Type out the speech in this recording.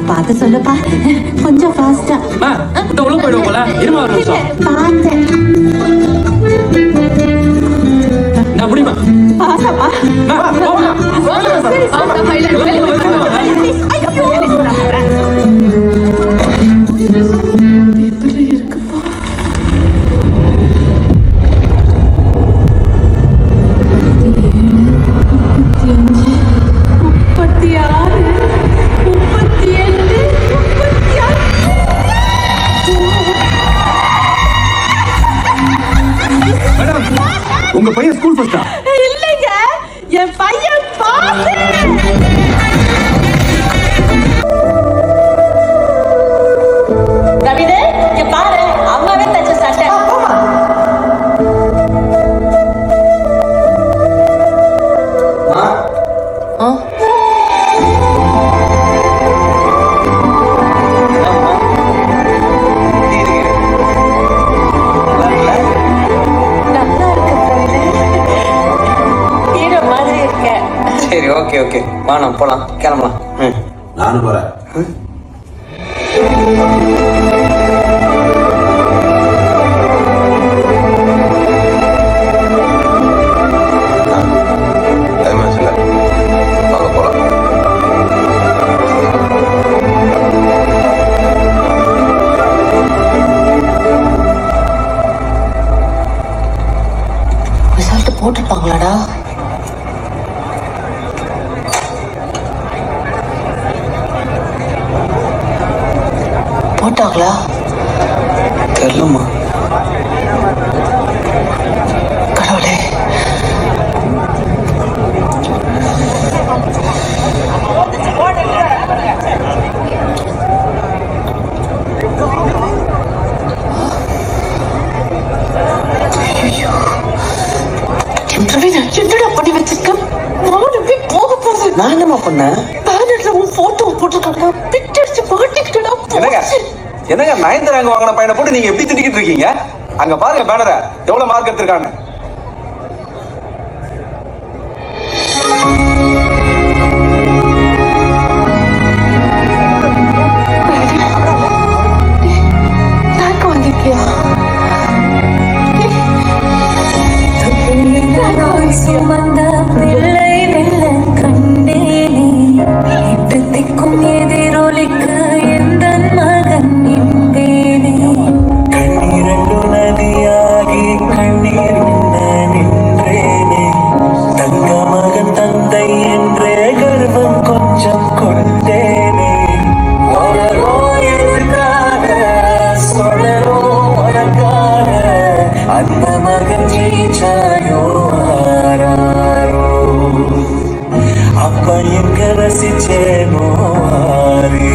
பார்த்து சொல்லுப்பா, கொஞ்சம் ஃபாஸ்டா. உள்ள போயிடுவோம்ல, இருமா ஒரு நிமிஷம். பார்த்தேன். நான் முடியுமா? பாசப்பா. உங்க பையன் ஸ்கூல் ஃபர்ஸ்டா? இல்லைங்க, என் பையன் பாஸ். ரவிதே, இங்க பாரு, அம்மாவே தச்ச சட்டை. சரி, ஓகே ஓகே, வா நம்ம போலாம், கிளம்பலாம். நானும் போறேன். ரிசல்ட் போட்டுருப்பாங்களாடா? போட்டாங்களா? தெரியலம்மா. கடவுளே, என்னடா பண்ணி வச்சிருக்க? போக போகுது. நான் என்னம்மா பண்ணேன்? பேனர்ல உன் போட்டோ போட்டிருக்காங்க, பிக்சர்ஸ் மாட்டிக்கிட்டடா. என்னங்க நயன்தாரா அங்க வாங்கின பையனை போட்டு நீங்க எப்படி திட்டிக்கிட்டு இருக்கீங்க? அங்க பாருங்க பேனரை, எவ்வளவு மார்க் எடுத்திருக்காங்க. வாங்கிக்கியா? சுமந்த பிள்ளை வெல்ல கண்டேனே, எட்டு திக்கும் எதிரொலிக்க எந்த மகன் என்பேனே. கண்ணீரண்டு நதியாகி கண்ணீர் உண்ண நின்றேனே, தங்க மகன் தந்தை என்றே கர்வம் கொஞ்சம் கொண்டேனே. வளரோ எதற்காக, சொல்லரோ உனக்காக, அந்த மகன் ஜெயிச்சாயோ ஆராரோ, அப்ப எங்க ரசிச்சேனோ ஆரே.